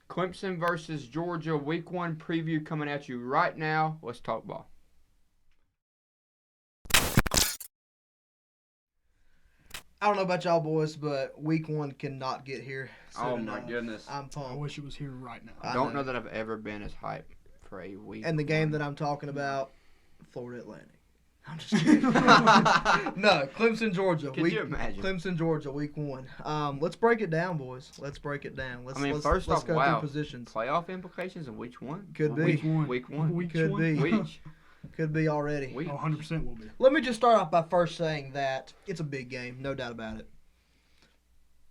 Clemson versus Georgia, Week 1 preview coming at you right now. Let's talk ball. I don't know about y'all boys, but Week 1 cannot get here soon Oh my enough. goodness. I'm I pumped. wish it was here right now. I don't know that I've ever been as hyped for a week. And the game that I'm talking about, Florida Atlantic. I'm just kidding. No, Clemson, Georgia. Could you imagine? Clemson, Georgia, Week 1. Let's break it down, boys. Let's break it down. Let's First let's off, go wow. through positions. Playoff implications in Week 1? Could be. Week one. Week 1. Week Could one? be. Week. Could be already. Week. 100% will be. Let me just start off by first saying that it's a big game, no doubt about it.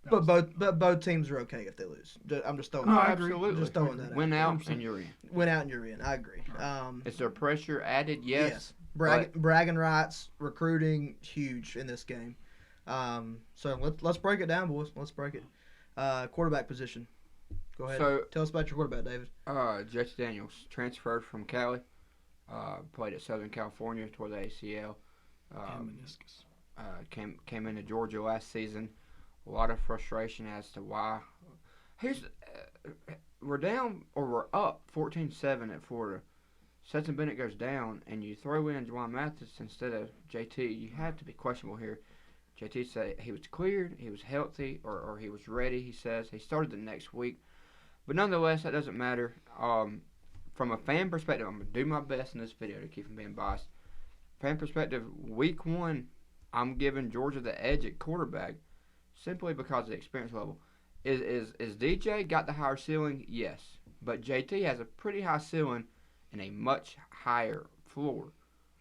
But both teams are okay if they lose. I'm just throwing. No, that I out. agree. Absolutely. Just throwing that out. Win out 100%. and you're in. Win out and you're in. I agree. Is there pressure added? Yes. Bragging rights, recruiting, huge in this game. So let's break it down, boys. Let's break it. Quarterback position. Go ahead. So, Tell us about your quarterback, David. JT Daniels transferred from Cali. Played at Southern California, tore the ACL. And meniscus. Came into Georgia last season. A lot of frustration as to why. We're down or we're up 14-7 at Florida. Stetson Bennett goes down, and you throw in Juwan Mathis instead of JT. You have to be questionable here. JT said he was cleared, he was healthy, or he was ready. He says he started the next week, but nonetheless, that doesn't matter. From a fan perspective, I'm gonna do my best in this video to keep from being biased. Fan perspective, Week 1, I'm giving Georgia the edge at quarterback. Simply because of the experience level. Is DJ got the higher ceiling? Yes. But JT has a pretty high ceiling and a much higher floor.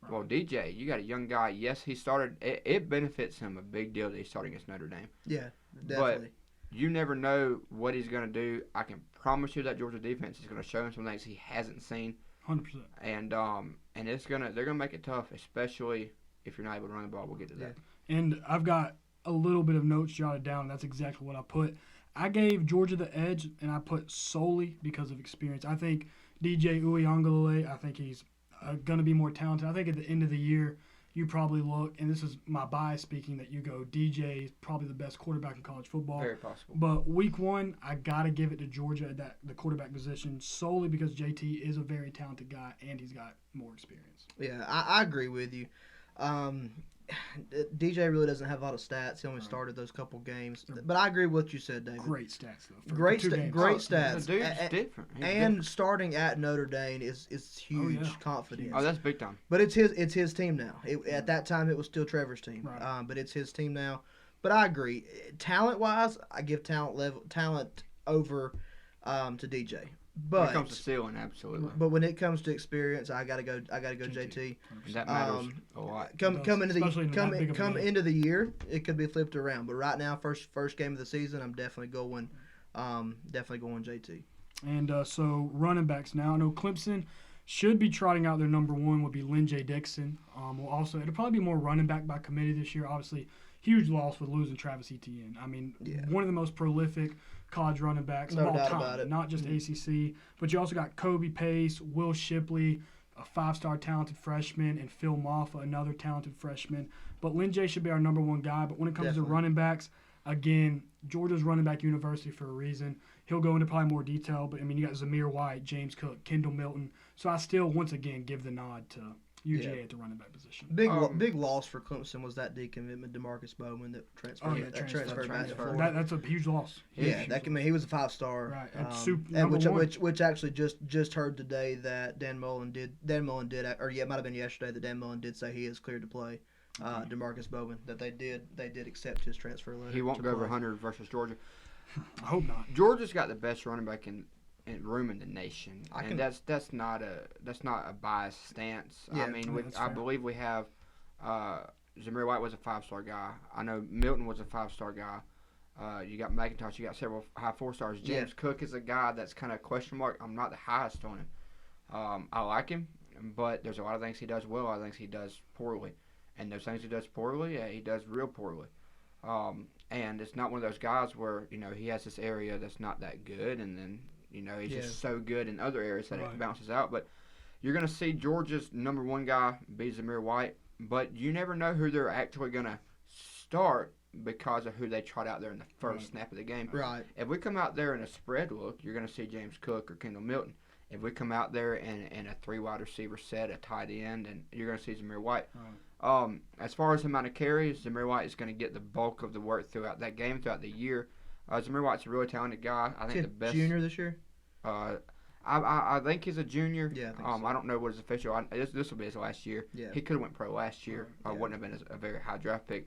Right. Well, DJ, you got a young guy. Yes, he started. It benefits him a big deal that he's starting against Notre Dame. Yeah, definitely. But you never know what he's going to do. I can promise you that Georgia defense is going to show him some things he hasn't seen. 100%. And they're gonna make it tough, especially if you're not able to run the ball. We'll get to that. And I've got a little bit of notes jotted down. That's exactly what I put. I gave Georgia the edge, and I put solely because of experience. I think DJ Uiagalelei, I think he's going to be more talented. I think at the end of the year, you probably look, and this is my bias speaking, that you go DJ is probably the best quarterback in college football. Very possible. But Week 1, I got to give it to Georgia at the quarterback position solely because JT is a very talented guy, and he's got more experience. Yeah, I agree with you. DJ really doesn't have a lot of stats. He only started those couple games. But I agree with what you said, David. Great stats, though. Great games. stats. The dude's different. He's and different. starting at Notre Dame is huge confidence. Oh, that's big time. But it's his team now. At that time, it was still Trevor's team. Right. But it's his team now. But I agree. Talent-wise, I give talent over to DJ. But when it comes to ceiling, absolutely. But when it comes to experience, I gotta go JT. And that matters a lot. Come into the game. year, it could be flipped around. But right now, first game of the season, I'm definitely going JT. And so running backs now. I know Clemson should be trotting out their number one would be Lynn J. Dixon. It'll probably be more running back by committee this year. Obviously, huge loss with losing Travis Etienne. I mean, one of the most prolific college running backs of all time, not just ACC. But you also got Kobe Pace, Will Shipley, a five-star talented freshman, and Phil Maffa, another talented freshman. But Lynn J. should be our number one guy. But when it comes to running backs, again, Georgia's running back university for a reason. He'll go into probably more detail. But, I mean, you got Zamir White, James Cook, Kendall Milton. So I still, once again, give the nod to UGA at the running back position. Big loss for Clemson was that decommitment DeMarcus Bowman that transferred back to Florida. That's a huge loss. He was a 5-star. Right. Which actually just heard today that Dan Mullen did, it might have been yesterday that Dan Mullen did say he is cleared to play. DeMarcus Bowman, that they did accept his transfer letter. He won't go over 100 versus Georgia. I hope not. Georgia's got the best running back in room in the nation, that's not a biased stance. Yeah, I believe we have Zamir White was a 5-star guy. I know Milton was a 5-star guy. You got McIntosh. You got several high 4-stars. James Cook is a guy that's kind of question mark. I'm not the highest on him. I like him, but there's a lot of things he does well. A lot of things he does poorly, and those things he does poorly, he does real poorly. And it's not one of those guys where he has this area that's not that good, and then he's just so good in other areas that it bounces out. But you're going to see Georgia's number one guy be Zamir White, but you never know who they're actually going to start because of who they trot out there in the first snap of the game. Right. If we come out there in a spread look, you're going to see James Cook or Kendall Milton. If we come out there in a 3 wide receiver set, a tight end, and you're going to see Zamir White. Right. As far as the amount of carries, Zamir White is going to get the bulk of the work throughout that game, throughout the year. Zamir White's a really talented guy. I think the best junior this year. I think he's a junior. Yeah, I think so. I don't know what his official. This will be his last year. Yeah. He could have went pro last year. Yeah. Wouldn't have been a very high draft pick.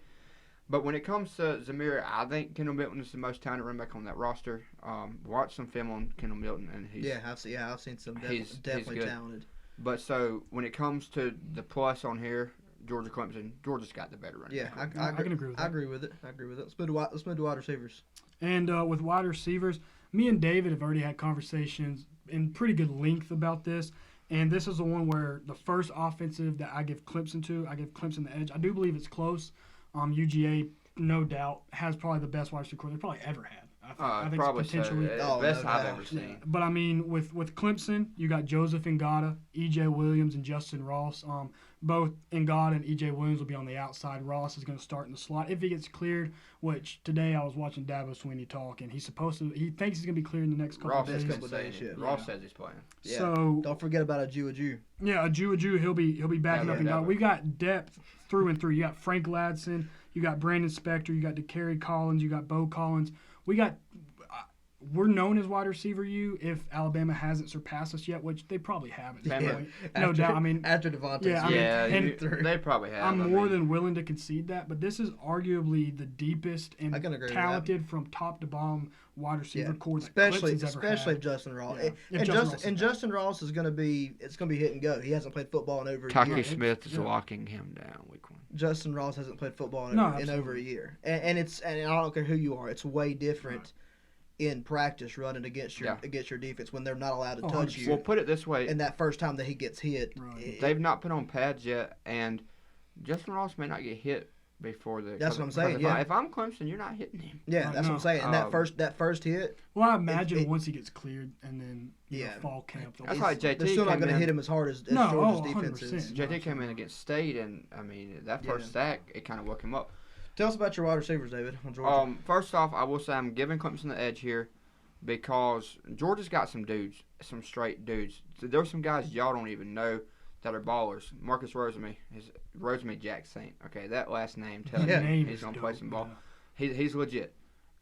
But when it comes to Zamir, I think Kendall Milton is the most talented running back on that roster. Watch some film on Kendall Milton, and he's I've seen some. He's Definitely good. talented. But so when it comes to the plus on here, Georgia Clemson, Georgia's got the better running Yeah, back. I can agree with that. I agree with it. Let's move to wide receivers. And with wide receivers, me and David have already had conversations in pretty good length about this. And this is the one where the first offensive that I give Clemson to, I give Clemson the edge. I do believe it's close. UGA, no doubt, has probably the best wide receiver core they probably ever had. I think probably it's potentially best no I've doubt. ever seen. But I mean, with Clemson, you got Joseph Ngata, E.J. Williams, and Justin Ross. Both Ngata and E.J. Williams will be on the outside. Ross is going to start in the slot if he gets cleared. Which today I was watching Dabo Swinney talk, and he thinks he's going to be cleared in the next couple Ross of days. is couple of days, yeah. Ross says he's playing. Yeah. So Don't forget about a Jew. yeah, a Jew, he'll be backing Yeah, up Ngata. definitely. We got depth through and through. You got Frank Ladson, you got Brandon Spector, you got DeCarry Collins, you got Bo Collins. We're known as wide receiver U if Alabama hasn't surpassed us yet, which they probably haven't. At this Yeah. point. No doubt. I mean, After Devontae. Yeah, I mean, Yeah, they probably have. I'm more than willing to concede that, but this is arguably the deepest and I can agree with talented from top to bottom wide receiver core that especially Clemson's ever if had. Justin Ross. Yeah. If Justin Ross is Justin Ross is going to be hit and go. He hasn't played football in over a Taki year. Smith is locking him down week 1. Justin Ross hasn't played football No, in over absolutely. a year, and I don't care who you are. It's way different in practice running against your defense when they're not allowed to touch you. Well, put it this way. And that first time that he gets hit, Right. They've not put on pads yet, and Justin Ross may not get hit before the. That's what I'm saying, yeah. If I'm Clemson, you're not hitting him. yeah, Right, that's what I'm no. saying. And that first hit, Well, I imagine it- once he gets cleared and then fall camp. they'll That's be- like JT they're still not came going to in. hit him as hard as No, Georgia's 100%. defense is. JT came in against State, and I mean that first sack, it kind of woke him up. Tell us about your wide receivers, David, on Georgia. First off, I will say I'm giving Clemson the edge here because Georgia's got some dudes, some straight dudes. There's some guys y'all don't even know that are ballers. Marcus Rosemary Jack Saint. Okay, that last name tells Yeah. me Name he's is gonna play dope, some ball. yeah. He's legit,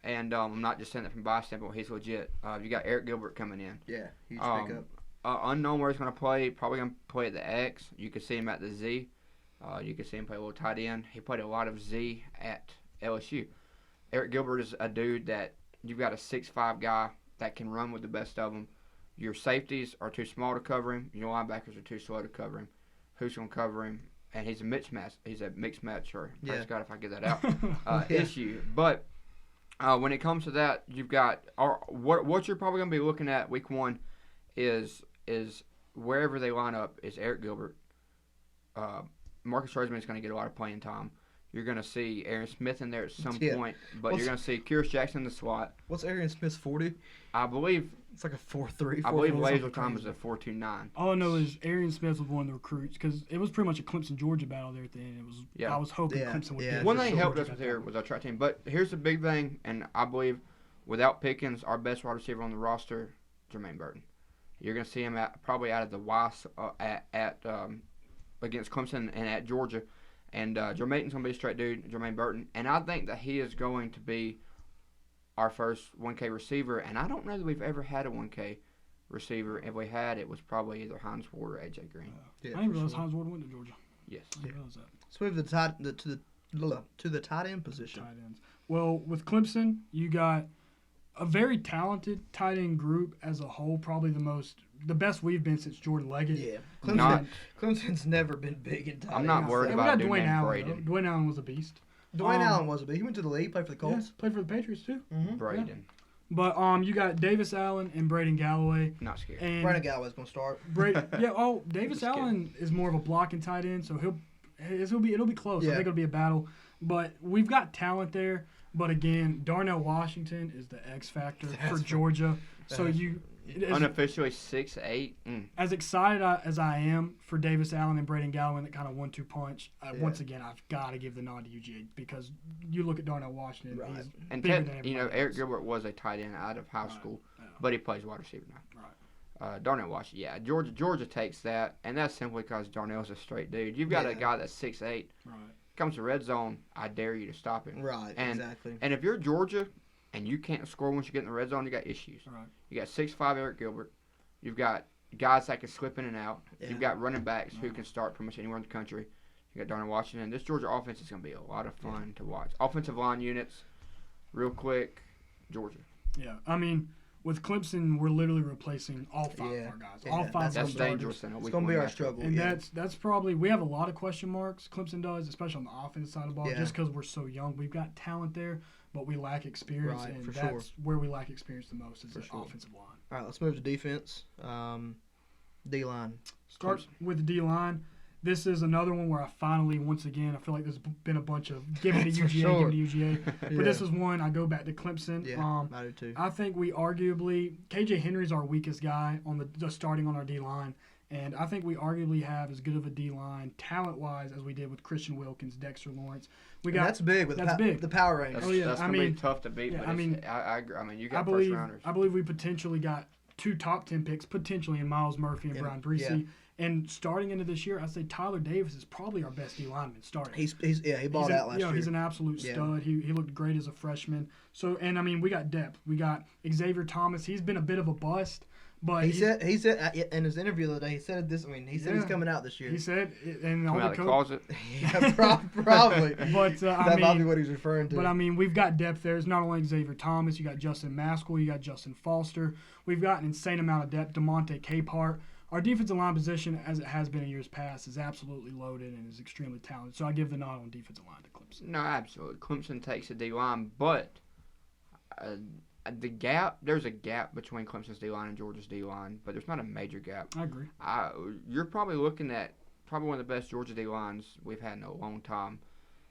and I'm not just saying that from bias standpoint. He's legit. You got Eric Gilbert coming in. Yeah, huge Um, pickup. Unknown where he's going to play. Probably going to play at the X. You could see him at the Z. You could see him play a little tight end. He played a lot of Z at LSU. Eric Gilbert is a dude that you've got a 6'5" guy that can run with the best of them. Your safeties are too small to cover him. Your linebackers are too slow to cover him. Who's going to cover him? And he's a mixed match. He's a mixed match. Or Yeah. God, if I get that out. Yeah. Issue. But when it comes to that, you've got what you're probably going to be looking at week 1 is wherever they line up is Eric Gilbert. Marcus Roseman is going to get a lot of playing time. You're going to see Aaron Smith in there at some point, but you're going to see Kyrus Jackson in the slot. What's Arian Smith's 40? I believe It's like a 4.3. I believe 4.4, laser something time crazy. is a 4.29. All I know is Arian Smith was one of the recruits because it was pretty much a Clemson-Georgia battle there at the end. It was. Yeah. I was hoping Yeah, Clemson would yeah. get One it. thing sure. helped us with here was our track team. But here's the big thing, and I believe without Pickens, our best wide receiver on the roster, Jermaine Burton. You're going to see him probably out of the Y against Clemson and at Georgia. And Jermaine's going to be a straight dude, Jermaine Burton. And I think that he is going to be our first 1K receiver. And I don't know that we've ever had a 1K receiver. If we had, it was probably either Hines Ward or A.J. Green. Yeah, I didn't for realize sure. Hines Ward went to Georgia. Yes. I didn't realize that. Let's move to the tight end position. Tight ends. Well, with Clemson, you got a very talented tight end group as a whole. Probably the best we've been since Jordan Leggett. Yeah, Not- Clemson's never been big in tight I'm not ends. worried Hey, about a we dude got Dwayne named Allen. Braden. Though. Dwayne Allen was a beast. Dwayne Allen was a big. He went to the league, played for the Yeah, Colts. played for the Patriots too. Mm-hmm. Braden. But you got Davis Allen and Braden Galloway. Not scared. And Brandon Galloway's gonna start. Davis Just Allen is more of a blocking tight end, so it'll be close. Yeah. I think it'll be a battle. But we've got talent there. But again, Darnell Washington is the X factor for Georgia. So unofficially 6'8". As excited as I am for Davis Allen and Braden Galloway, that kind of 1-2 punch, once again, I've got to give the nod to UGA because you look at Darnell Washington, Right. he's And bigger than everybody Eric else. Gilbert was a tight end out of high school, but he plays wide receiver now. Right. Darnell Washington, yeah. Georgia takes that, and that's simply because Darnell's a straight dude. You've got a guy that's 6'8". Right. Comes to red zone, I dare you to stop him. Right, exactly. And if you're Georgia and you can't score once you get in the red zone, you got issues. Right. You got 6'5" Eric Gilbert. You've got guys that can slip in and out. Yeah. You've got running backs who can start pretty much anywhere in the country. You got Darnell Washington. This Georgia offense is going to be a lot of fun to watch. Offensive line units, real quick, Georgia. Yeah, I mean, with Clemson, we're literally replacing all 5 of our guys. Yeah, all 5 That's of our dangerous. starters. It's going to be our struggle. And that's probably, we have a lot of question marks, Clemson does, especially on the offensive side of the ball, just because we're so young. We've got talent there, but we lack experience, Right, and for that's where we lack experience the most is the sure. offensive line. All right, let's move to defense. D-line. Start with the D-line. This is another one where I finally, once again, I feel like there's been a bunch of giving to UGA, giving to UGA. But this is one, I go back to Clemson. Yeah, I do too. I think we arguably, KJ Henry's our weakest guy on the starting on our D-line. And I think we arguably have as good of a D-line, talent-wise, as we did with Christian Wilkins, Dexter Lawrence. That's big with the power range. That's going to be tough to beat. Yeah, but I agree. I mean, you got believe, first-rounders. I believe we potentially got 2 top 10 picks, potentially in Miles Murphy and Brian Breesy. Yeah. And starting into this year, I'd say Tyler Davis is probably our best D lineman starting. He balled out last year. He's an absolute stud. He looked great as a freshman. So, and I mean, we got depth. We got Xavier Thomas. He's been a bit of a bust, but he said in his interview the other day, he said this. I mean, he said he's coming out this year. He said, and all Coming out the of the closet. Yeah, probably. But that might be what he's referring to. But I mean, we've got depth there. It's not only Xavier Thomas. You got Justin Maskell. You got Justin Foster. We've got an insane amount of depth. DeMonte Capehart. Our defensive line position, as it has been in years past, is absolutely loaded and is extremely talented. So I give the nod on defensive line to Clemson. No, absolutely. Clemson takes the D-line, but there's a gap between Clemson's D-line and Georgia's D-line, but there's not a major gap. I agree. You're probably looking at one of the best Georgia D-lines we've had in a long time,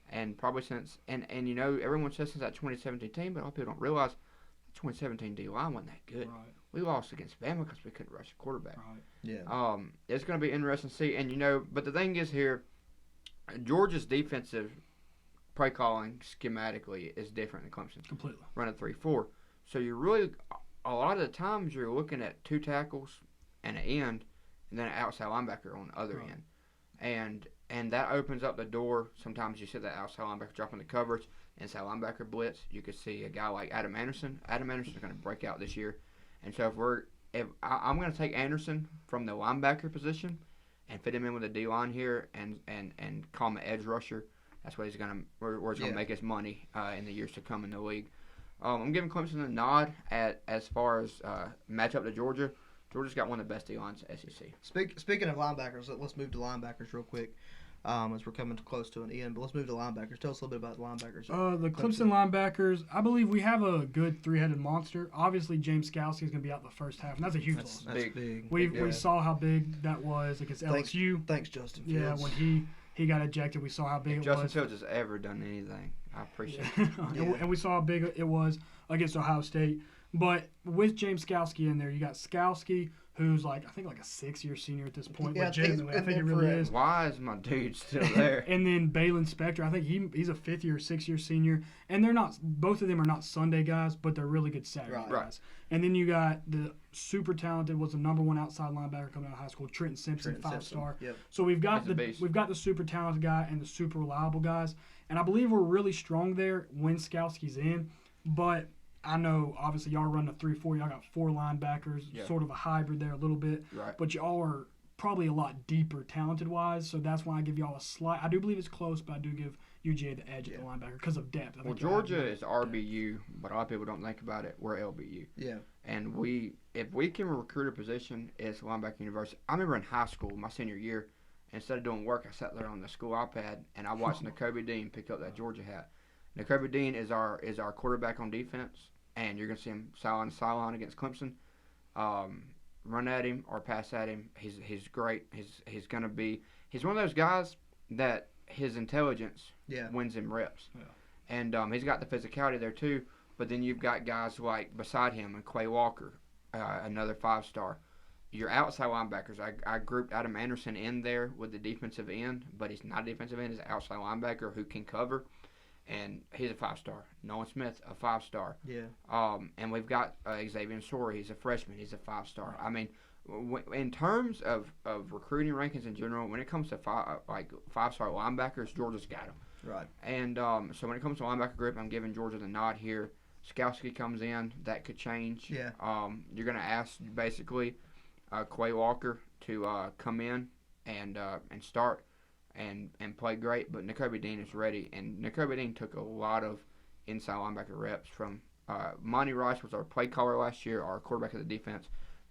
and probably since and you know, everyone says since that 2017 team, but a lot of people don't realize the 2017 D-line wasn't that good. Right. We lost against Bama because we couldn't rush the quarterback. Right. Yeah. It's going to be interesting to see. And, you know, but the thing is here, Georgia's defensive play calling schematically is different than Clemson's. Completely. Run a 3-4. So you're really, a lot of the times you're looking at 2 tackles and an end and then an outside linebacker on the other end. And that opens up the door. Sometimes you see that outside linebacker dropping the coverage, inside linebacker blitz. You could see a guy like Adam Anderson. Adam Anderson's going to break out this year. And so I'm going to take Anderson from the linebacker position and fit him in with the D-line here and call him an edge rusher. That's what he's going to where he's going to make his money in the years to come in the league. I'm giving Clemson a nod as far as matchup to Georgia. Georgia's got one of the best D-lines in the SEC. Speaking of linebackers, let's move to linebackers real quick. As we're coming close to an end, but let's move to linebackers. Tell us a little bit about the linebackers. The Clemson linebackers, I believe we have a good 3-headed monster. Obviously, James Skalski is going to be out the first half, and that's a huge loss. That's big. We saw how big that was against LSU. Thanks, Justin Fields. Yeah, when he got ejected, we saw how big it was. Justin Fields has ever done anything, I appreciate it. And we saw how big it was against Ohio State. But with James Skalski in there, you got Skalski, who's I think a 6-year senior at this point. Yeah, legitimately, I think he really is. Why is my dude still there? And then Balin Spector, I think he's a 5th-year or 6-year senior. And they're not, both of them are not Sunday guys, but they're really good Saturday guys. And then you got the super talented, was the number 1 outside linebacker coming out of high school, Trenton Simpson, 5-star. Yep. So we've got the super talented guy and the super reliable guys. And I believe we're really strong there when Skalski's in. But I know, obviously, y'all run a 3-4. Y'all got 4 linebackers, sort of a hybrid there a little bit. Right. But y'all are probably a lot deeper talented-wise, so that's why I give y'all a slight – I do believe it's close, but I do give UGA the edge at the linebacker because of depth. Well, Georgia is RBU, but a lot of people don't think about it. We're LBU. Yeah. And if we can recruit a position, it's linebacker university. I remember in high school, my senior year, instead of doing work, I sat there on the school iPad, and I watched Nakobe Dean pick up that Georgia hat. Nakobe Dean is our quarterback on defense. And you're going to see him sideline against Clemson. Run at him or pass at him. He's great. He's going to be – he's one of those guys that his intelligence wins him reps. Yeah. And he's got the physicality there too. But then you've got guys like beside him and Quay Walker, another 5-star. Your outside linebackers, I grouped Adam Anderson in there with the defensive end, but he's not a defensive end. He's an outside linebacker who can cover, and he's a 5-star. Nolan Smith, a 5-star. Yeah. And we've got Xavier Sora. He's a freshman. He's a 5-star. I mean, in terms of recruiting rankings in general, when it comes to 5-star linebackers, Georgia's got them. Right. And so when it comes to linebacker group, I'm giving Georgia the nod here. Skowski comes in. That could change. Yeah. You're going to ask, basically, Quay Walker to come in and start and play great, but Nakobe Dean is ready, and Nakobe Dean took a lot of inside linebacker reps from Monty Rice was our play caller last year, our quarterback of the defense.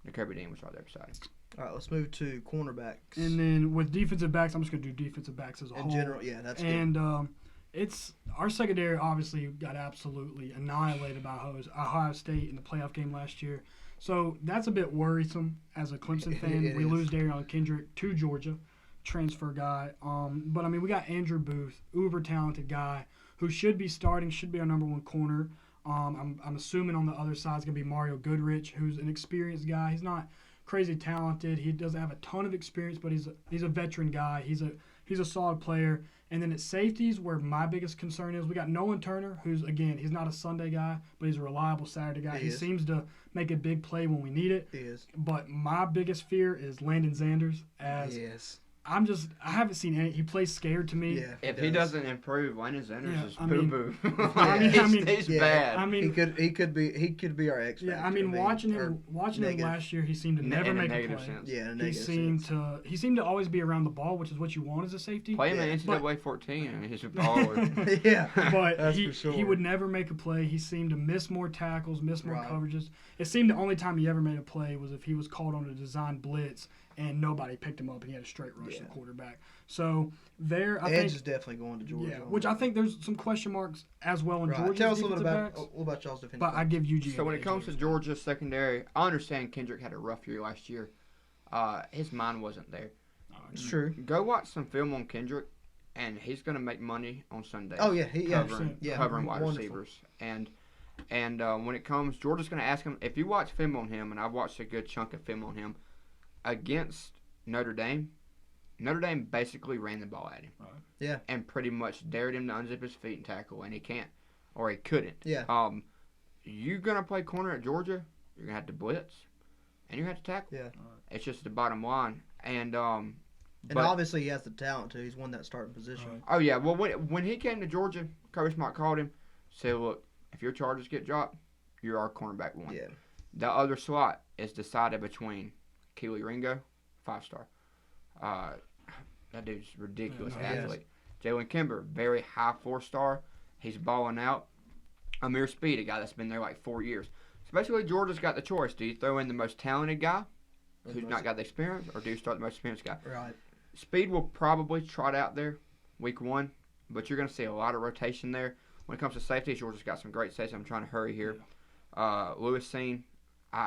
Nakobe Dean was right there beside him. All right, let's move to cornerbacks. And then with defensive backs, I'm just going to do defensive backs as a whole. In general, yeah, that's good. And it's our secondary obviously got absolutely annihilated by Ohio State in the playoff game last year. So that's a bit worrisome as a Clemson fan. We lose Darion Kendrick to Georgia, transfer guy. But, I mean, we got Andrew Booth, uber talented guy who should be starting, should be our number one corner. I'm assuming on the other side is going to be Mario Goodrich, who's an experienced guy. He's not crazy talented. He doesn't have a ton of experience, but he's a veteran guy. He's a solid player. And then at safeties, where my biggest concern is, we got Nolan Turner, who's, again, he's not a Sunday guy, but he's a reliable Saturday guy. He seems to make a big play when we need it. He is. But my biggest fear is Landon Zanders. I haven't seen any. He plays scared to me. Yeah, if he doesn't improve, Landon Zanders is poo-poo. He's yeah, bad. I mean, he could be our X factor. Yeah, I mean, watching him last year, he seemed to never make a play. Sense. Yeah, in a he seemed to always be around the ball, which is what you want as a safety. Play him in NCAA 14, and he's a baller. Yeah, but that's for sure. He would never make a play. He seemed to miss more tackles, miss more coverages. It seemed the only time he ever made a play was if he was called on a design blitz and nobody picked him up and he had a straight rush to the quarterback. So there, I think Edge is definitely going to Georgia. Yeah, which I think there's some question marks as well in Georgia. Tell us a little bit about y'all's defense. But I give UGA. So when it comes to Georgia's secondary, I understand Kendrick had a rough year last year. His mind wasn't there. It's true. Go watch some film on Kendrick, and he's going to make money on Sunday. Oh yeah, covering wide receivers. And when it comes, Georgia's going to ask him. If you watch film on him, and I've watched a good chunk of film on him against Notre Dame basically ran the ball at him. Right. Yeah. And pretty much dared him to unzip his feet and tackle, and he can't, or he couldn't. Yeah. You're gonna play corner at Georgia. You're gonna have to blitz, and you have to tackle. Yeah. It's just the bottom line. And obviously he has the talent too. He's won that starting position. Right. Oh yeah. Well, when he came to Georgia, Coach Smart called him, said, "Look, if your charges get dropped, you're our cornerback one." Yeah. The other slot is decided between Keely Ringo, 5-star. That dude's ridiculous athlete. Jalen Kimber, very high 4-star. He's balling out. Amir Speed, a guy that's been there like 4 years. So basically, Georgia's got the choice. Do you throw in the most talented guy who's not got the experience, or do you start the most experienced guy? Right. Speed will probably trot out there week 1, but you're going to see a lot of rotation there. When it comes to safeties, Georgia's got some great safeties. I'm trying to hurry here. Lewis Seen,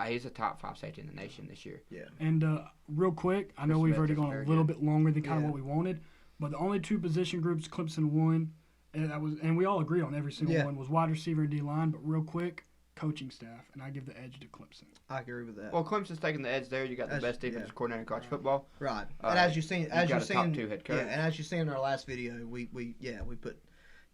he's a top 5 safety in the nation this year. Yeah. And real quick, I know we've already gone a little bit longer than kind of what we wanted, but the only 2 position groups Clemson won, and we all agreed on every single one, was wide receiver and D-line. But real quick, coaching staff, and I give the edge to Clemson. I agree with that. Well, Clemson's taking the edge there. You got the best defensive coordinator in college football. Right. And as you've seen, top 2 head coach. Yeah, and as you seen in our last video, we put,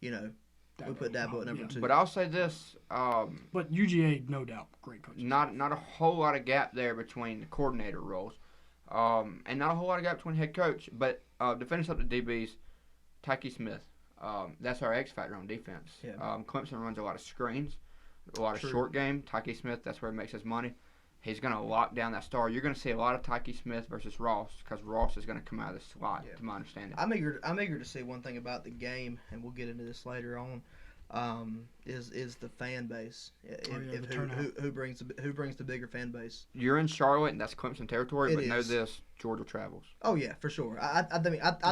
we put Dabo at number 2. But I'll say this. But UGA, no doubt, great coach. Not a whole lot of gap there between the coordinator roles, and not a whole lot of gap between head coach. But to finish up the DBs, Tyke Smith. That's our X factor on defense. Yeah. Clemson runs a lot of screens, a lot of short game. Tyke Smith, that's where he makes his money. He's going to lock down that star. You're going to see a lot of Tyke Smith versus Ross, because Ross is going to come out of the slot, to my understanding. I'm eager to see one thing about the game, and we'll get into this later on. Is the fan base? Who brings the bigger fan base? You're in Charlotte, and that's Clemson territory. But know is. this: Georgia travels. Oh yeah, for sure. I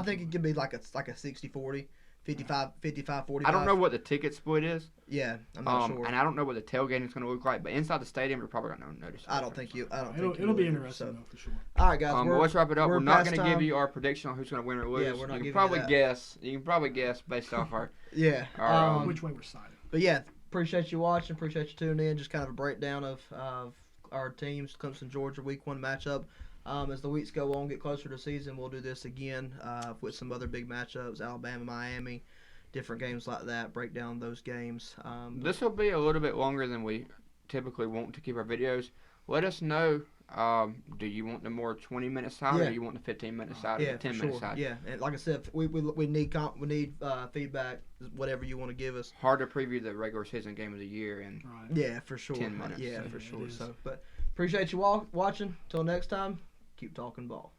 think it could be like a 60-40. 55-45. I don't know what the ticket split is. Yeah, I'm not sure. And I don't know what the tailgating is going to look like. But inside the stadium, you're probably going to notice. I don't think it'll be interesting though, for sure. All right, guys. Let's wrap it up. We're not going to give you our prediction on who's going to win or lose. Yeah, we're not you giving can probably you that. guess. You can probably guess based off our which way we're siding. But yeah, appreciate you watching. Appreciate you tuning in. Just kind of a breakdown of our teams, Clemson, Georgia, Week 1 matchup. As the weeks go on, get closer to the season, we'll do this again with some other big matchups, Alabama, Miami, different games like that, break down those games. This will be a little bit longer than we typically want to keep our videos. Let us know. Do you want the more 20-minute side, or do you want the 15-minute side, or the 10-minute side? Yeah, and like I said, we need feedback, whatever you want to give us. Hard to preview the regular season game of the year in Yeah, for sure. 10 minutes. Yeah, for sure. So, but appreciate you all watching. Till next time, keep talking ball.